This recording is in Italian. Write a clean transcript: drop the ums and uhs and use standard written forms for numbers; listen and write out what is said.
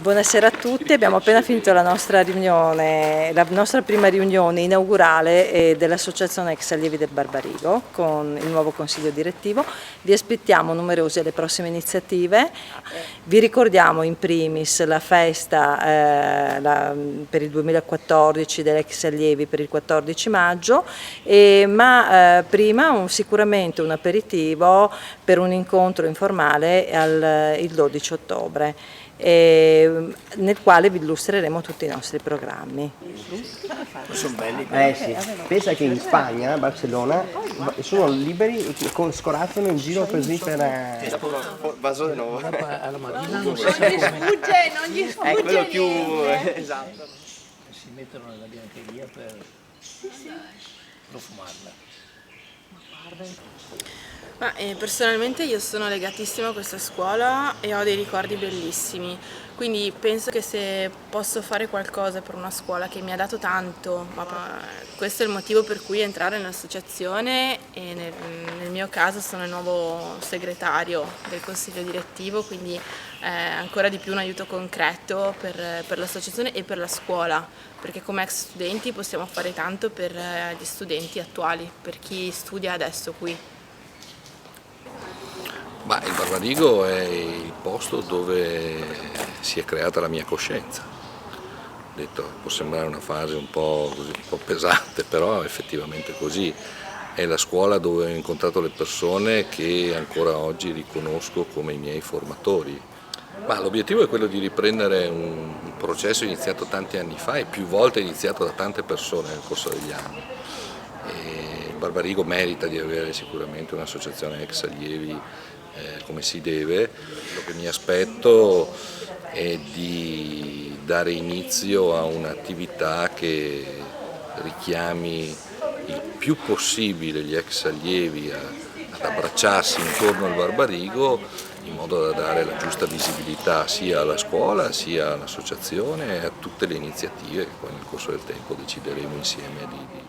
Buonasera a tutti, abbiamo appena finito la nostra riunione, la nostra prima riunione inaugurale dell'Associazione Ex Allievi del Barbarigo con il nuovo consiglio direttivo. Vi aspettiamo numerosi alle prossime iniziative. Vi ricordiamo in primis la festa per il 2014 dell'Ex Allievi per il 14 maggio, ma prima sicuramente un aperitivo per un incontro informale il 12 ottobre. Nel quale vi illustreremo tutti i nostri programmi. Sono belli. Sì. Pensa che in Spagna, a Barcellona, sono liberi, scorazzano in giro così per... Vaso di nuovo. Alla mattina non gli sfugge È quello più... niente. esatto. si mettono nella biancheria per profumarla. Personalmente io sono legatissima a questa scuola e ho dei ricordi bellissimi, quindi penso che se posso fare qualcosa per una scuola che mi ha dato tanto, questo è il motivo per cui entrare nell'associazione e nel mio caso sono il nuovo segretario del consiglio direttivo, quindi ancora di più un aiuto concreto per l'associazione e per la scuola, perché come ex studenti possiamo fare tanto per gli studenti attuali, per chi studia adesso qui. Il Barbarigo è il posto dove si è creata la mia coscienza. Detto, può sembrare una frase un po' pesante, però è effettivamente così. È la scuola dove ho incontrato le persone che ancora oggi riconosco come i miei formatori. L'obiettivo è quello di riprendere un processo iniziato tanti anni fa e più volte iniziato da tante persone nel corso degli anni. Il Barbarigo merita di avere sicuramente un'associazione ex allievi come si deve. Quello che mi aspetto è di dare inizio a un'attività che richiami il più possibile gli ex allievi ad abbracciarsi intorno al Barbarigo, in modo da dare la giusta visibilità sia alla scuola sia all'associazione e a tutte le iniziative che poi nel corso del tempo decideremo insieme di